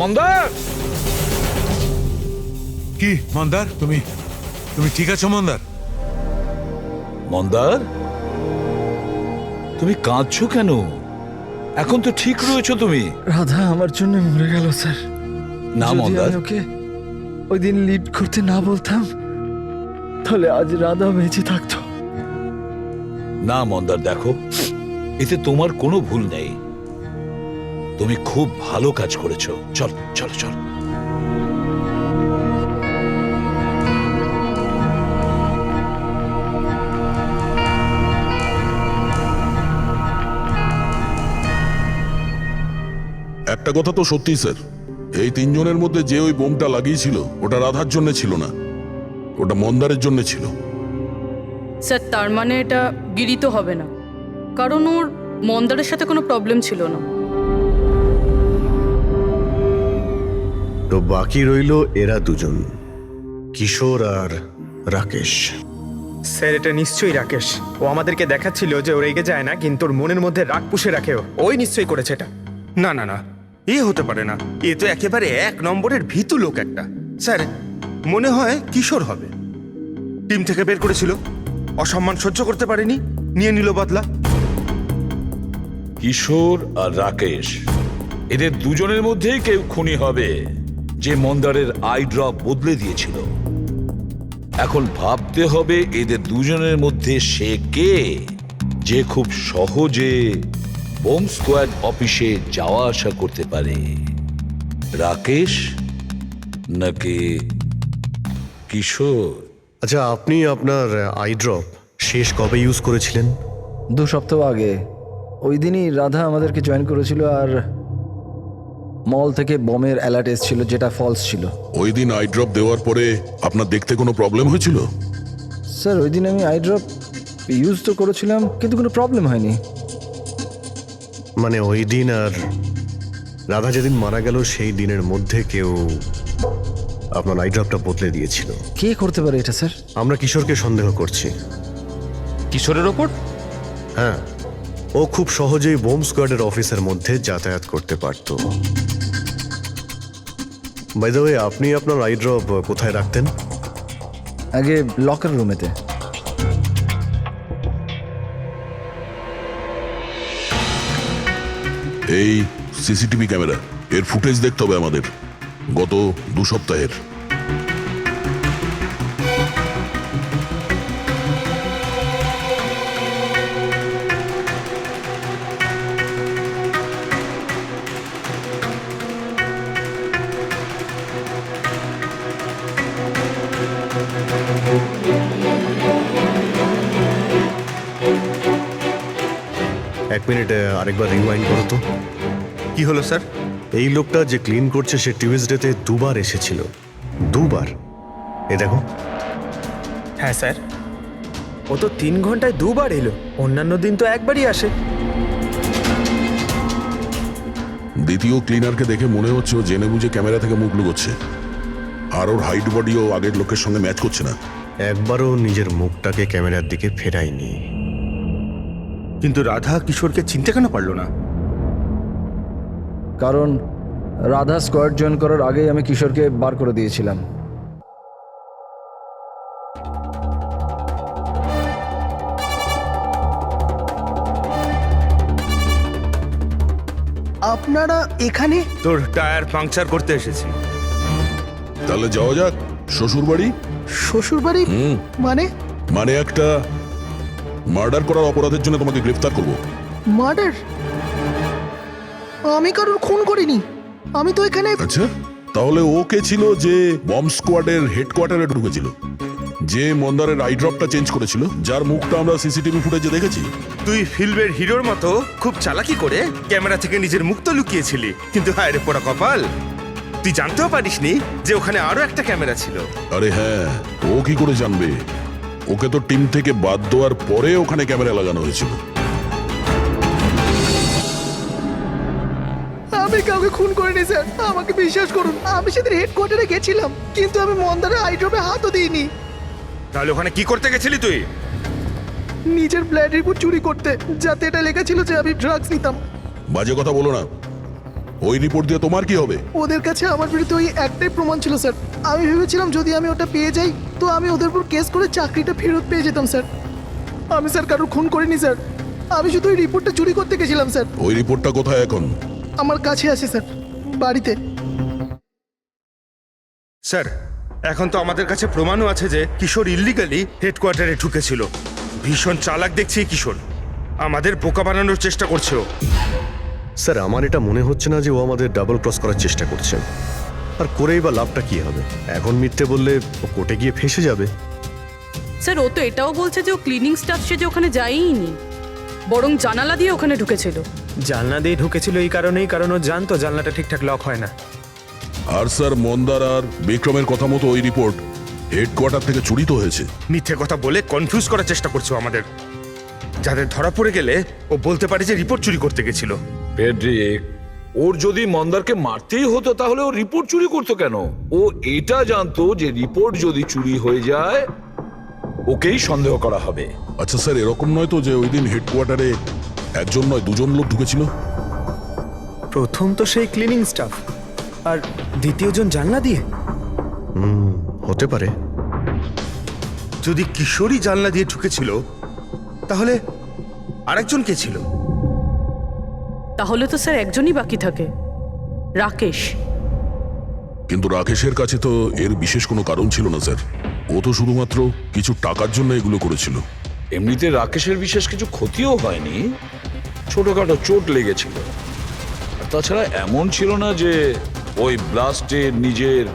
মন্দার! কি মন্দার, তুমি তুমি ঠিক আছো মন্দার? মন্দার, তুমি কাঁদছো কেন? এখন তো ঠিক রয়েছো তুমি। রাধা আমার জন্য মরে গেল স্যার। না যদি মন্দার, আমি ওকে ওই দিন লিড করতে না বলতাম তাহলে আজ রাধা বেঁচে থাকতো। না মন্দার, দেখো, এতে তোমার কোনো ভুল নেই। তুমি খুব ভালো কাজ করেছো। চল চল চল। একটা কথা তো সত্যি স্যার, এই তিনজনের মধ্যে যে ওই বোমটা লাগিয়েছিল ওটা রাধার জন্য ছিল না, ওটা মন্দারের জন্য ছিল। স্যার, তার মানে এটা গিরি তো হবে না, কারণ ওর মন্দারের সাথে কোনো প্রবলেম ছিল না। তো বাকি রইল এরা দুজন, কিশোর আর রাকেশ। স্যার, এটা নিশ্চয়ই রাকেশ। ও আমাদেরকে দেখাচ্ছিল যে ও রেগে যায় না, কিন্তু ওর মনের মধ্যে রাগ পুষে রাখে। ওই নিশ্চয়ই করেছে এটা। না না না, এ হতে পারে না। এ তো একেবারে 1 নম্বরের ভীতু লোক একটা। স্যার, মনে হয় কিশোর হবে। টিম থেকে বের করেছিল, অসম্মান সহ্য করতে পারেনি, নিয়ে নিল বদলা। কিশোর আর রাকেশ, এদের দুজনের মধ্যেই কেউ খুনি হবে, যে মন্দারের আই ড্রপ বদলে দিয়েছিল। এখন ভাবতে হবে এদের দুজনের মধ্যে সে কে, যে খুব সহজে বোম স্কোয়াড অফিসে যাওয়া আসা করতে পারে। রাকেশ নাকি কিশোর? আচ্ছা, আপনি আপনার আই ড্রপ শেষ কবে ইউজ করেছিলেন? 2 সপ্তাহ আগে। ওই দিনই রাধা আমাদেরকে জয়েন করেছিল, আর মল থেকে বমের অ্যালার্ট এসেছিল যেটা ফলস ছিল। ওই দিন আই ড্রপ দেওয়ার পরে আপনার দেখতে কোনো প্রবলেম হয়েছিল? স্যার, ওই দিন আমি আই ড্রপ ইউজ তো করেছিলাম, কিন্তু কোনো প্রবলেম হয়নি। মানে ওই দিন আর রাধা যেদিন মারা গেল সেই দিনের মধ্যে কেউ আপনার আই ড্রপটা বদলে দিয়েছিল। কে করতে পারে এটা স্যার? আমরা কিশোরকে সন্দেহ করছি। কিশোরের ওপর? হ্যাঁ, ও খুব সহজেই বোম স্কোয়াডের অফিসের মধ্যে যাতায়াত করতে পারত। বাই দ্য ওয়ে, আপনি আপনার আই ড্রপ কোথায় রাখতেন? আগে লকার রুমেতে। এই সিসিটিভি ক্যামেরা, এর ফুটেজ দেখতে হবে আমাদের, গত 2 সপ্তাহের। এক মিনিট, আরেকবার রিওয়াইন্ড করো তো। কি হলো স্যার? এই লোকটা যে ক্লিন করছে সে টিউজডেতে 2 বার এসেছিল। 2 বার? এ দেখো। হ্যাঁ স্যার, ও তো 3 ঘন্টায় 2 বার এলো। অন্যান্য দিন তো একবারই আসে। দ্বিতীয় ক্লিনারকে দেখে মনে হচ্ছে ও জেনে বুঝে ক্যামেরা থেকে মুখ লুকোচ্ছে, আর ওর হাইট বডিও আগের লোকের সঙ্গে ম্যাচ করছে না। একবারও নিজের মুখটাকে ক্যামেরার দিকে ফেরায়নি। কিন্তু রাধা কিশোরকে চিনতে কেন পারলো না? কারণ রাধা স্কোয়াড জয়েন করার আগেই আমি কিশোরকে বার করে দিয়েছিলাম। আপনারা এখানে? তোর টায়ার পাংচার করতে এসেছি। তাহলে যাওয়া যাক শ্বশুর বাড়ি। শ্বশুর বাড়ি? মানে? মানে একটা মার্ডার করার অপরাধের জন্য তোমাকে গ্রেফতার করব। মার্ডার? আমি কারোর খুন করিনি। আমি তো এখানে। আচ্ছা, তাহলে ও কে ছিল যে বম স্কোয়াডের হেডকোয়ার্টারে ঢুকেছিল, যে মন্দারের আই ড্রপটা চেঞ্জ করেছিল, যার মুখটা আমরা সিসিটিভি ফুটেজে দেখেছি? তুই ফিল্মের হিরোর মতো খুব চালাকি করে ক্যামেরা থেকে নিজের মুখ তো লুকিয়েছিলি, কিন্তু হায় রে পোড়া কপাল, তুই জানতেও পারিসনি যে ওখানে আরো একটা ক্যামেরা ছিল। আরে হ্যাঁ, ও কি করে জানবে? ওকে তো টিম থেকে বাদ দেওয়ার পরে ওখানে ক্যামেরা লাগানো হয়েছিল। আমি কাউকে খুন করিনি স্যার, আমাকে বিশ্বাস করুন। আমি সেদিন হেডকোয়ার্টারে গেছিলাম, কিন্তু আমি মন্দারের আই ড্রপে হাতও দিইনি। তাহলে ওখানে কি করতে গেছিলি তুই? নিজের ব্লাড রিপোর্ট চুরি করতে, যাতে এটা লেখা ছিল যে আমি ড্রাগস নিতাম। বাজে কথা বলো না। ওই রিপোর্ট দিয়ে তোমার কি হবে? ওদের কাছে আমার বিরুদ্ধে ওই একটাই প্রমাণ ছিল স্যার। আমি ভেবেছিলাম যদি আমি ওটা পেয়ে যাই তো আমি ওদের উপর কেস করে চাকরিটা ফেরত পেয়ে যেতাম স্যার। আমি স্যার কারোর খুন করিনি স্যার, আমি শুধু ওই রিপোর্টটা চুরি করতে গেছিলাম স্যার। ওই রিপোর্টটা কোথায় এখন? আমার কাছে আছে স্যার, বাড়িতে। স্যার এখন তো আমাদের কাছে প্রমাণও আছে যে কিশোর ইল্লিগালি হেডকোয়ার্টারে ঢুকেছিল। ভীষণ চালাক দেখছি এই কিশোর, আমাদের বোকা বানানোর চেষ্টা করছে ও। স্যার আমার এটা মনে হচ্ছে না যে ও আমাদের ডাবল ক্রস করার চেষ্টা করছে। আর করেই বা লাভটা কি হবে? এখন মিথ্যে বললে ও কোর্টে গিয়ে ফেঁসে যাবে। স্যার ও তো এটাও বলছে যে ও ক্লিনিং স্টাফ সেজে ওখানে যায়ইনি, বরং জানালা দিয়ে ওখানে ঢুকেছিল। জানলা দিয়ে ঢুকেছিল এই কারণেই, কারণ ও জানতো জানলাটা ঠিকঠাক লক হয় না। আর স্যার মন্দার আর বিক্রমের কথা মতো ওই রিপোর্ট হেডকোয়ার্টার থেকে চুরি তো হয়েছে। মিথ্যে কথা বলে কনফিউজ করার চেষ্টা করছো আমাদের, যাদের ধরা পড়ে গেলে ও বলতে পারে যে রিপোর্ট চুরি করতে গেছিল। ফ্রেডরিক, ওর যদি মন্দারকে মারতেই হতো তাহলে ও রিপোর্ট চুরি করতো কেন? ও এটা জানতো যে রিপোর্ট যদি চুরি হয়ে যায় ওকেই সন্দেহ করা হবে। আচ্ছা স্যার, এরকম নয় তো যে ওই দিন হেডকোয়ার্টারে একজন নয় দুজন লোক ঢুকেছিল? প্রথম তো সেই ক্লিনিং স্টাফ, আর দ্বিতীয়জন জানলা দিয়ে। হতে পারে। যদি কিশোরই জানলা দিয়ে ঢুকেছিল তাহলে আরেকজন কে ছিল? তাহলে তো স্যার একজনই বাকি থাকে, রাকেশ। কিন্তু রাকেশের কাছে তো এর বিশেষ কোনো কারণ ছিল না স্যার। ও তো শুধুমাত্র কিছু টাকার জন্য এগুলো করেছিল। এমনিতে রাকেশের বিশেষ কিছু ক্ষতিও হয়নি, ছোটখাটো চোট লেগেছিল। আর তাছাড়া এমন ছিল না যে ওই ব্লাস্টে নিজের।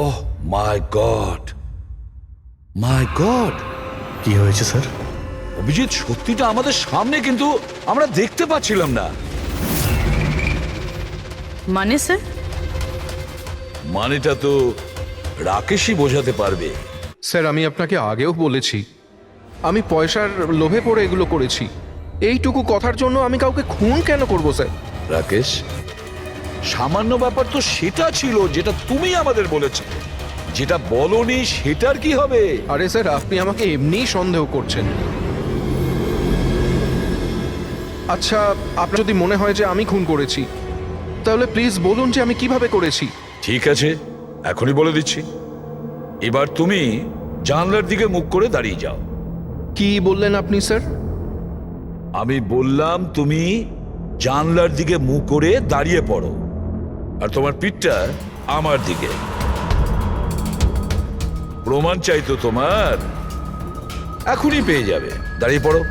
ওহ মাই গড, মাই গড! কি হয়েছে স্যার? অভিজিৎ, সত্যিটা আমাদের সামনে, কিন্তু আমরা দেখতে পাচ্ছিলাম না। মানে স্যার? মানেটা তো রাকেশই বোঝাতে পারবে। স্যার আমি আপনাকে আগেও বলেছি, আমি পয়সার লোভে পড়ে এগুলো করেছি। এইটুকু কথার জন্য আমি কাউকে খুন কেন করব স্যার? রাকেশ, সামান্য ব্যাপার তো সেটা ছিল যেটা তুমি আমাদের বলেছো, যেটা বলনি সেটার কি হবে? আরে স্যার আপনি আমাকে এমনিই সন্দেহ করছেন। আচ্ছা আপনার যদি মনে হয় যে আমি খুন করেছি তাহলে প্লিজ বলুন যে আমি কিভাবে করেছি। ঠিক আছে, এখনই বলে দিচ্ছি। এবার তুমি জানলার দিকে মুখ করে দাঁড়িয়ে যাও। কি বললেন আপনি স্যার? আমি বললাম তুমি জানলার দিকে মুখ করে দাঁড়িয়ে পড়ো, আর তোমার পিঠটা আমার দিকে। প্রমাণ চাই তো তোমার, এখনই পেয়ে যাবে। দাঁড়িয়ে পড়ো।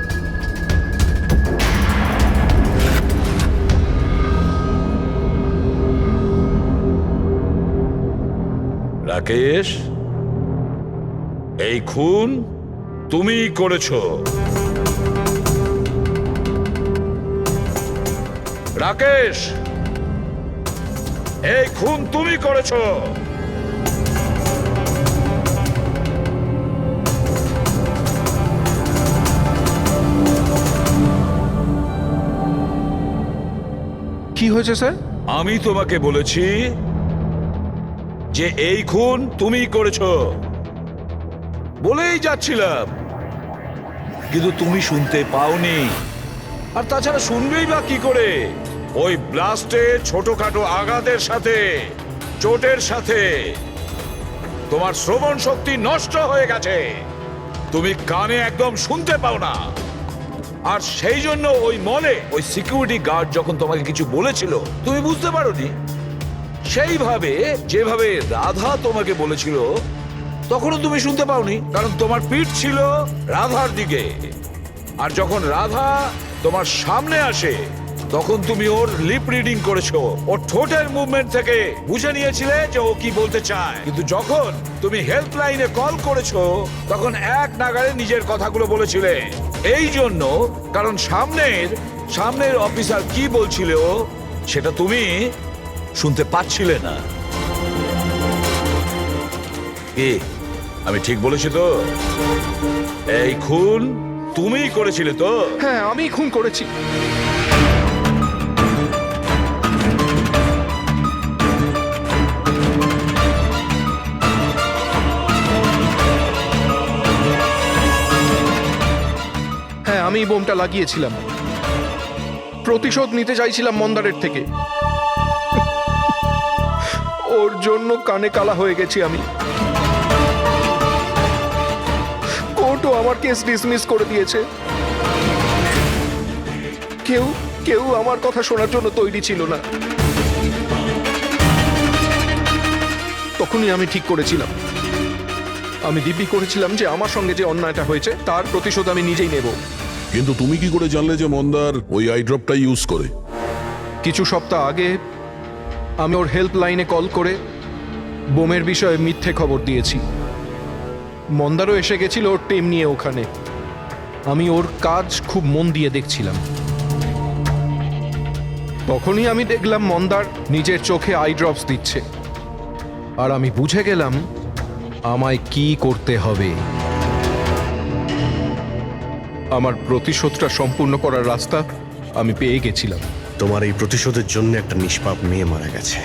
রাকেশ, এই খুন তুমিই করেছো। রাকেশ, এই খুন তুমি করেছো। কি হয়েছে স্যার? আমি তোমাকে বলেছি যে এই খুন তুমি করেছো, বলেই যাচ্ছিলাম, কিন্তু তুমি শুনতে পাওনি। আর তাছাড়া শুনবেই বা কি করে? ওই ব্লাস্টে ছোটখাটো আঘাতের সাথে, চোটের সাথে তোমার শ্রবণ শক্তি নষ্ট হয়ে গেছে, তুমি কানে একদম শুনতে পাও না। আর সেই জন্য ওই মলে ওই সিকিউরিটি গার্ড যখন তোমাকে কিছু বলেছিল তুমি বুঝতে পারোনি। সেইভাবে যেভাবে রাধা তোমাকে বলেছিল তখনও তুমি শুনতে পাওনি, কারণ তোমার পিঠ ছিল রাধার দিকে। আর যখন রাধা তোমার সামনে আসে তখন তুমি ওর লিপ রিডিং করেছো, ওর ঠোঁটের মুভমেন্ট থেকে বুঝে নিয়েছিলে যে ও কি বলতে চায়। কিন্তু যখন তুমি হেল্পলাইনে কল করেছো তখন এক নাগাড়ে নিজের কথাগুলো বলেছিলে। এই জন্য, কারণ সামনের অফিসার কি বলছিল সেটা তুমি শুনতে পাচ্ছিলে না। কি আমি ঠিক বলেছি তো? এই খুন তুমিই করেছিলে তো? হ্যাঁ আমি খুন করেছি। হ্যাঁ আমি বোমটা লাগিয়েছিলাম। প্রতিশোধ নিতে চাইছিলাম মন্দারের থেকে। ওর জন্য কানে কালা হয়ে গেছি আমি। কোর্টও আমার কেস ডিসমিস করে দিয়েছে। কেউ আমার কথা শোনার জন্য তৈরি ছিল না। তখনই আমি ঠিক করেছিলাম, আমি দিব্যি করেছিলাম যে আমার সঙ্গে যে অন্যায়টা হয়েছে তার প্রতিশোধ আমি নিজেই নেব। কিন্তু তুমি কি করে জানলে যে মন্দার ওই আই ড্রপটা ইউজ করে? কিছু সপ্তাহ আগে আমি ওর হেল্পলাইনে কল করে বোমের বিষয়ে মিথ্যে খবর দিয়েছি। মন্দারও এসে গেছিল ওর টিম নিয়ে ওখানে। আমি ওর কাজ খুব মন দিয়ে দেখছিলাম। তখনই আমি দেখলাম মন্দার নিজের চোখে আই ড্রপস দিচ্ছে, আর আমি বুঝে গেলাম আমায় কি করতে হবে। আমার প্রতিশোধটা সম্পূর্ণ করার রাস্তা আমি পেয়ে গেছিলাম। তোমার এই প্রতিশোধের জন্য একটা নিষ্পাপ মেয়ে মারা গেছে,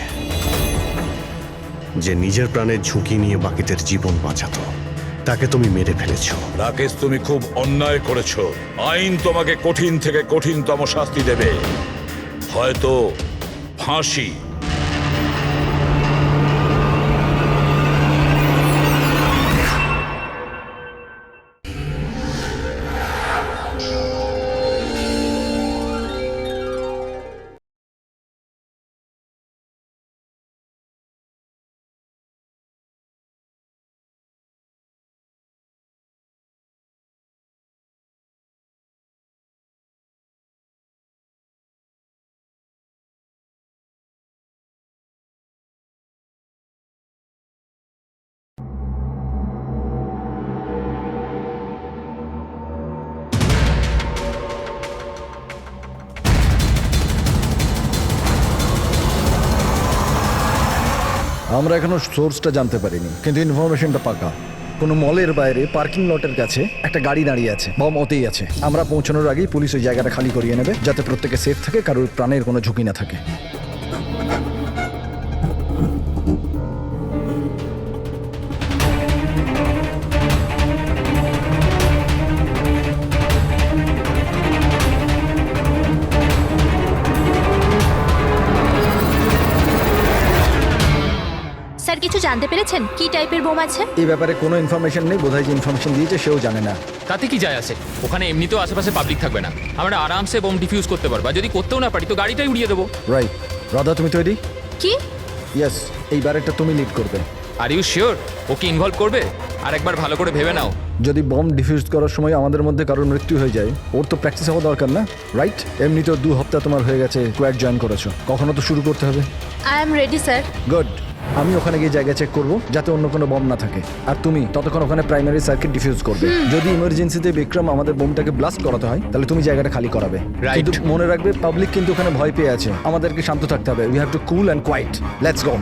যে নিজের প্রাণের ঝুঁকি নিয়ে বাকিদের জীবন বাঁচাতো। তাকে তুমি মেরে ফেলেছো। রাকেশ, তুমি খুব অন্যায় করেছো। আইন তোমাকে কঠিন থেকে কঠিনতম শাস্তি দেবে, হয়তো ফাঁসি। আমরা এখনো সোর্সটা জানতে পারিনি, কিন্তু ইনফরমেশনটা পাকা। কোনো মলের বাইরে পার্কিং লটের কাছে একটা গাড়ি দাঁড়িয়ে আছে, বম ওতেই আছে। আমরা পৌঁছানোর আগেই পুলিশ ওই জায়গাটা খালি করিয়ে নেবে, যাতে প্রত্যেকে সেফ থাকে, কারোর প্রাণের কোনো ঝুঁকি না থাকে। স্যার কিছু জানতে পেরেছেন কি টাইপের বোম আছে? এই ব্যাপারে কোনো ইনফরমেশন নেই, বোধহয় যে ইনফরমেশন দিয়েছে সেও জানে না। তাতে কি যায় আসে? ওখানে এমনিতেও আশেপাশে পাবলিক থাকবে না, আমরা আরামসে বোম ডিফিউজ করতে পারবো। আর যদি করতেও না পারি তো গাড়িটাই উড়িয়ে দেবো। রাইট। রাধা, তুমি তৈরি? কি? ইয়েস, এই ব্যারেকটা তুমি লিড করবে। Are you sure okay involve করবে? আর একবার ভালো করে ভেবে নাও। যদি বম ডিফিউজ করার সময় আমাদের মধ্যে কারোর মৃত্যু হয়ে যায়, ওর তো প্র্যাকটিস হওয়া দরকার না, রাইট? এমনিতেও 2 সপ্তাহ তোমার হয়ে গেছে কোয়াড জয়েন করেছো, কখনো তো শুরু করতে হবে। I am ready sir. Good. আমি ওখানে গিয়ে জায়গা চেক করবো যাতে অন্য কোনো বম না থাকে, আর তুমি ততক্ষণ ওখানে প্রাইমারি সার্কিট ডিফিউজ করবে। যদি ইমার্জেন্সিতে বিক্রম আমাদের বোমটাকে ব্লাস্ট করাতে হয়, তাহলে তুমি জায়গাটা খালি করাবে। Right. কিন্তু মনে রাখবে পাবলিক কিন্তু ওখানে ভয় পেয়ে আছে, আমাদেরকে শান্ত থাকতে হবে। We have to cool and quiet. Let's go.